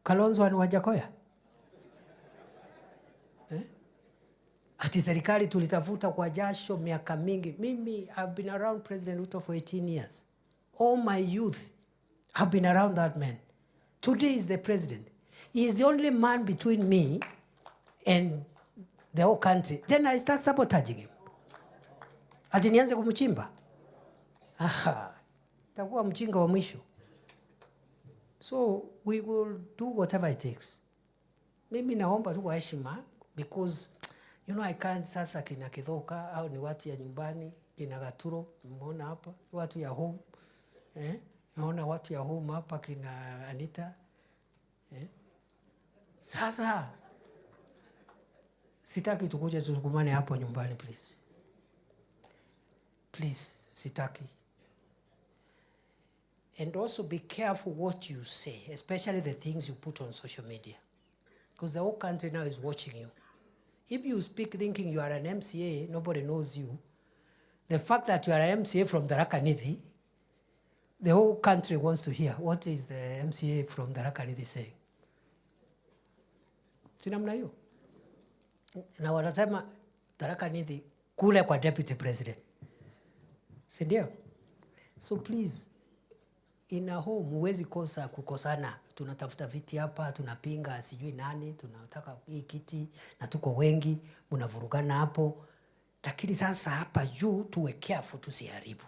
Kalonzo ni Wajakoya? Ati serikali tulitafuta kwa jasho miaka mingi. Mimi I've been around President Ruto for 18 years. All my youth have been around that man. Today is the president. He is the only man between me and the whole country. Then I start sabotaging him. Ati nianze kumchimba? Aha. Takuwa mjinga wa mwisho. So we will do whatever it takes. Mimi naomba tu kwa heshima because you know I can't sasa kina Kithoka au ni watu ya nyumbani, kina Gaturo, mmeona hapa, watu ya home. Naona watu ya home hapa kina Anita. Sasa sitaki tukuje tusukumane hapo nyumbani please. Please, sitaki. And also be careful what you say, especially the things you put on social media. Because the whole country now is watching you. If you speak thinking you are an MCA, nobody knows you. The fact that you are an MCA from Tharaka Nithi, the whole country wants to hear what is the MCA from Tharaka Nithi saying. Sinamna hiyo? Na wanasema Tharaka Nithi kule kwa deputy president. Si ndio? So please, in a home huwezi kosa kukosana. Tunatafuta viti hapa, tunapinga sijui nani, tunataka hii kiti na tuko wengi, mnavurugana hapo. Lakini sasa hapa juu tuwe careful tusiharibu.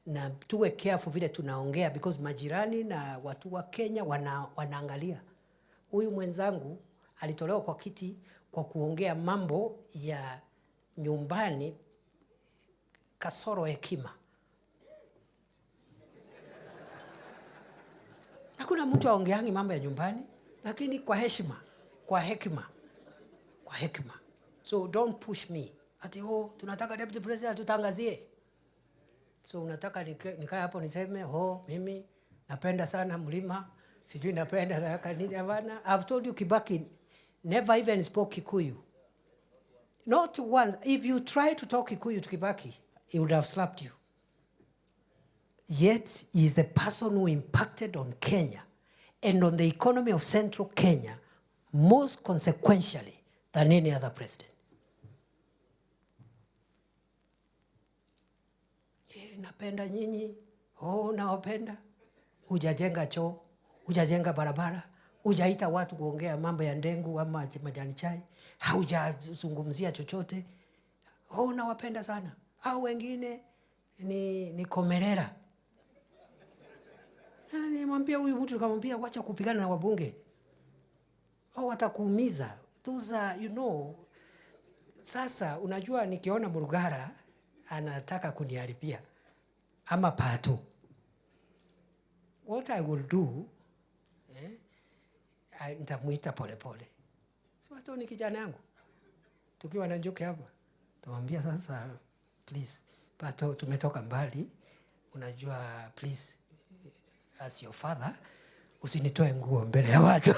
Na tuwe careful vile tunaongea because majirani na watu wa Kenya wanaangalia. Huyu mwenzangu alitolewa kwa kiti kwa kuongea mambo ya nyumbani kasoro hekima. Hakuna mtu aongeangi mambo ya nyumbani, lakini kwa heshima, kwa hekima, kwa hekima. So don't push me. Ati tunataka deputy president tutangazie. So unataka nikae hapo niseme mimi napenda sana Mlima, sijui napenda Tharaka Nithi. I've told you Kibaki never even spoke Kikuyu. Not once. If you try to talk Kikuyu to Kibaki, he would have slapped you. Yet, he is the person who impacted on Kenya and on the economy of central Kenya most consequentially than any other president. Napenda nyinyi, nawapenda. Hujajenga choo, hujajenga barabara, hujaita watu kuongea mambo ya ndengu ama majani chai, haujazungumzia chochote. Nawapenda sana. Au wengine ni Komerera. Nimwambia huyu mtu nikamwambia wacha kupigana na wabunge. Watakuumiza. Those are, sasa unajua nikiona Murugara anataka kuniharibia ama Pato. What I will do, nitamuita pole pole. Si Pato ni kijana yangu. Tukiwa na Njoke hapa. Tumwambia sasa please Pato tumetoka mbali. Unajua please as your father usinitoe nguo mbele ya watu.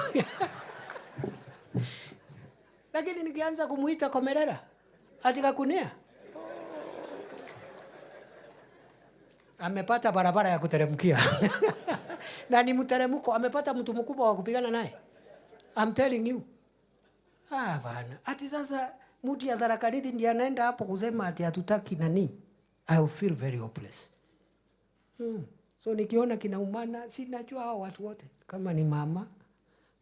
Lakini nikianza kumuita Komerera ati Gakunia, amepata barabara ya kuteremkia. Na ni mteremko, amepata mtu mkubwa wa kupigana naye. I'm telling you. Bana. Ati sasa mtu ya Tharaka Nithi ndiye anaenda hapo kusema ati hatutaki nani. I will feel very hopeless. So nikiona kinaumana, sinajua hao watu wote. Kama ni mama,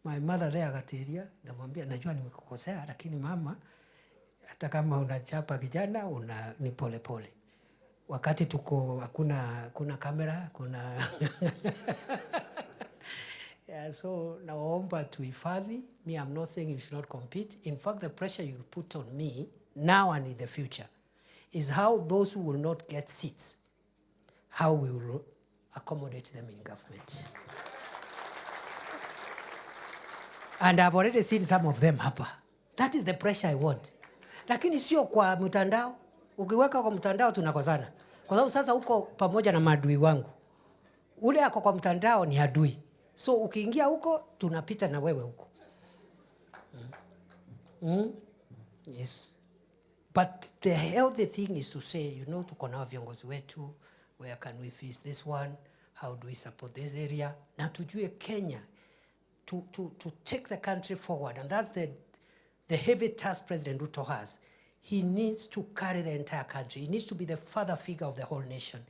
my mother there Gateria, namwambia najua nimekukosea, lakini mama, hata kama unachapa kijana, ni pole pole. Wakati tuko, kuna kamera, kuna... so naomba tuhifadhi. Me, I'm not saying you should not compete. In fact, the pressure you put on me, now and in the future, is how those who will not get seats, how we will accommodate them in government. And I've already seen some of them hapa. That is the pressure I want. Lakini sio kwa mtandao. Ukiweka kwa mtandao tunakosana. Kwa sababu sasa uko pamoja na maadui wangu. Ule ako kwa mtandao ni adui. So ukiingia huko tunapita na wewe huko. Yes. But the healthy thing is to say, tuko na viongozi wetu, where can we face this one? How do we support this area? Na tujue Kenya, to take the country forward, and that's the heavy task President Ruto has. He needs to carry the entire country. He needs to be the father figure of the whole nation.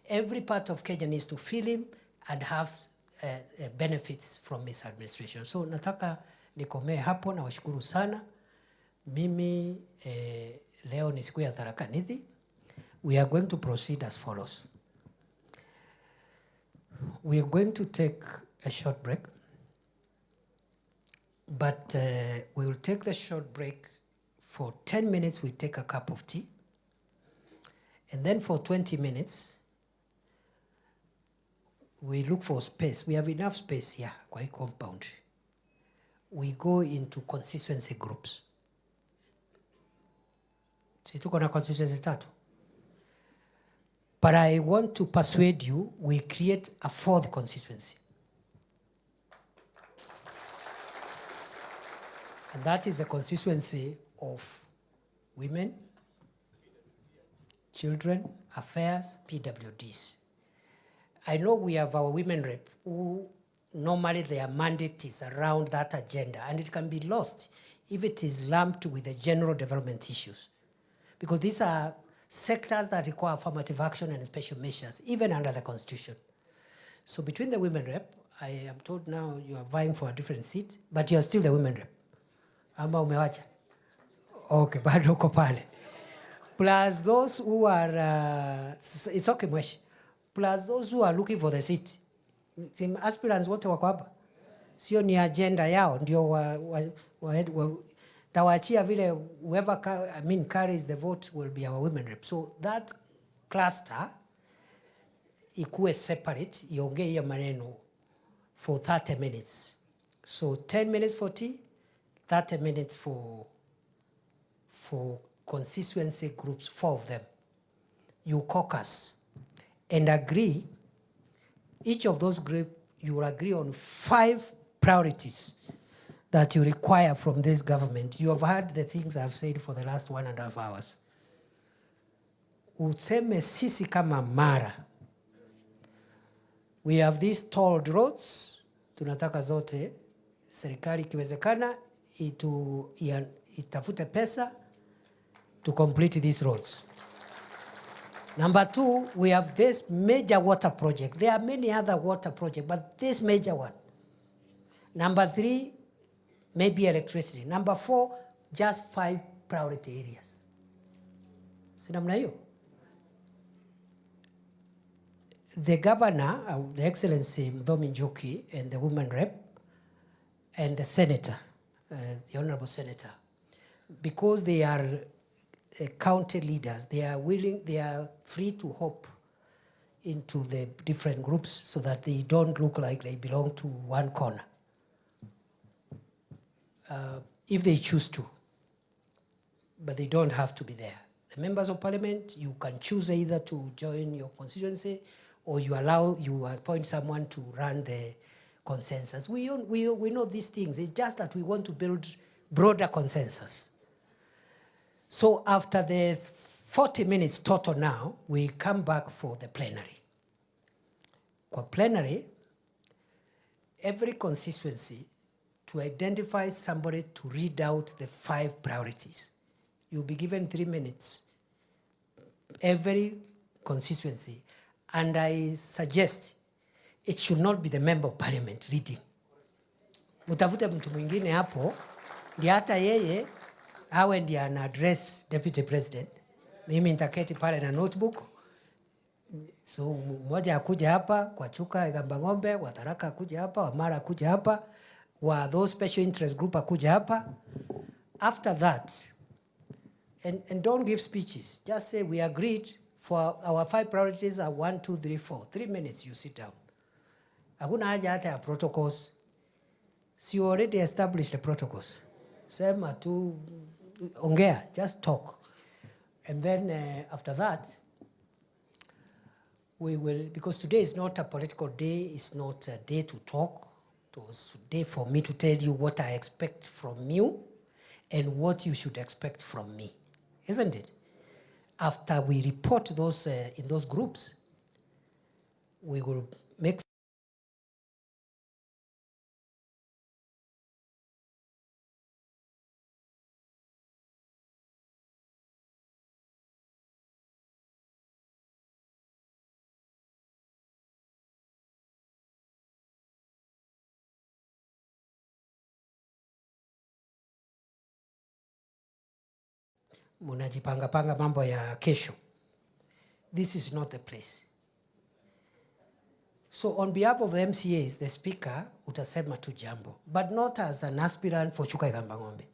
Every part of Kenya needs to feel him and have benefits from his administration. So nataka nikomee hapo na washukuru sana. Mimi leo ni siku ya Tharaka Nithi. We are going to proceed as follows. We are going to take a short break, but we will take the short break for 10 minutes. We take a cup of tea, and then for 20 minutes, we look for space. We have enough space here, kwa hii compound. We go into constituency groups. Si tuko na constituency tatu. But I want to persuade you, we create a fourth constituency. And that is the constituency of women, children, affairs, PWDs. I know we have our women rep who normally their mandate is around that agenda, and it can be lost if it is lumped with the general development issues. Because these are sectors that require affirmative action and special measures, even under the Constitution. So between the women rep, I am told now you are vying for a different seat, but you are still the women rep. Ama umewacha? Okay, bado uko pale. Plus those who are, it's okay mweshi. Plus those who are looking for the seat. Aspirants wote wako hapa. Sio ni agenda yao, ndio tawachia vile whoever carries the vote will be our women rep. So that cluster ikuwe separate, iongee hiyo maneno for 30 minutes. So 10 minutes for tea, 30 minutes for constituency groups, 4 of them. You caucus and agree, each of those groups, you will agree on 5 priorities that you require from this government. You have heard the things I've said for the last 1.5 hours. Useme sisi kama Mara, we have these tolled roads, tunataka zote, serikali ikiwezekana, itafute pesa to complete these roads. Number 2, we have this major water project. There are many other water projects, but this major one. Number 3, maybe electricity. Number 4, just 5 priority areas. Sinamna hiyo. The governor, the Excellency Mdhomi Njoki, and the women rep, and the senator, the honorable senator, because they are county leaders, they are free to hop into the different groups so that they don't look like they belong to one corner. If they choose to, but they don't have to be there. The members of parliament, you can choose either to join your constituency or you appoint someone to run the consensus. We know these things. It's just that we want to build broader consensus. So after the 40 minutes total now, we come back for the plenary. For plenary, every constituency to identify somebody to read out the 5 priorities. You'll be given 3 minutes, every constituency. And I suggest it should not be the member of parliament reading. Mutafute mtu mwingine hapo, ndiye hata yeye, awe ndiye ana address deputy president. Mimi nitaketi pale na notebook. So mmoja akuja hapa, kwa Chuka Igamba Ng'ombe, wa Tharaka akuja hapa, wa Mara akuja hapa, wa those special interest group akuja hapa. After that, and don't give speeches. Just say we agreed for our 5 priorities are 1, 2, 3, 4. 3 minutes you sit down. Hakuna haja hata ya protocols. So you already established the protocols. Sema tu, ongea, just talk. And then after that, we will, because today is not a political day, it's not a day to talk. It was a day for me to tell you what I expect from you and what you should expect from me. Isn't it? After we report those in those groups, we will make munajipanga mambo ya kesho. This is not the place. So on behalf of the MCAs, the speaker utasema tu jambo, but not as an aspirant for Chuka Igamba Ng'ombe.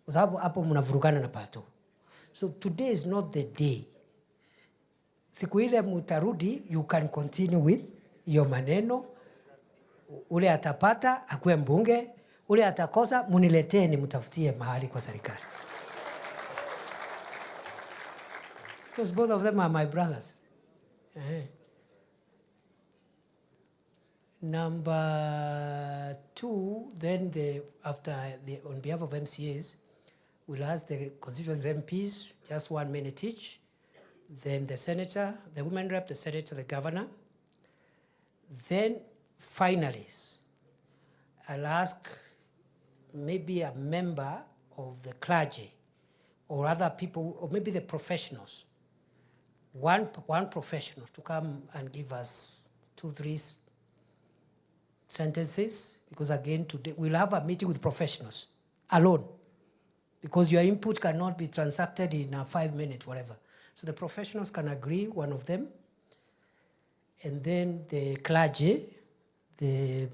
Kwa sababu hapo mnavurugana na pato. So today is not the day. Siku ile mutarudi, you can continue with your maneno. Ule atapata, akuwe mbunge. Ule atakosa, munileteni mutafutie mahali kwa serikali. Because both of them are my brothers. Number 2, then on behalf of MCAs, we'll ask the constituency MPs, just 1 minute each. Then the senator, the women rep, the senator, the governor. Then finally, I'll ask maybe a member of the clergy or other people, or maybe the professionals. One professional to come and give us 2-3 sentences, because again today we'll have a meeting with professionals alone, because your input cannot be transacted in a 5 minute whatever. So the professionals can agree, one of them, and then the clergy, the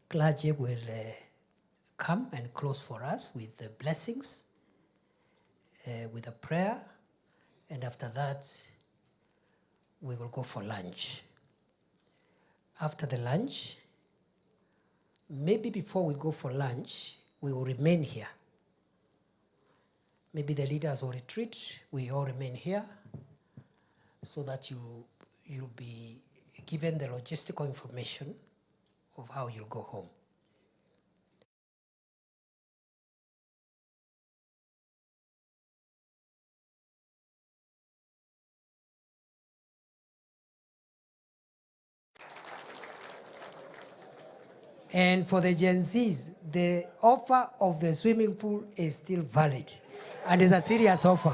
clergy will come and close for us with the blessings, with a prayer, and after that we will go for lunch. After the lunch, maybe before we go for lunch, we will remain here. Maybe the leaders will retreat, we all remain here, so that you'll be given the logistical information of how you'll go home. And for the Gen Zs, the offer of the swimming pool is still valid. And it's a serious offer.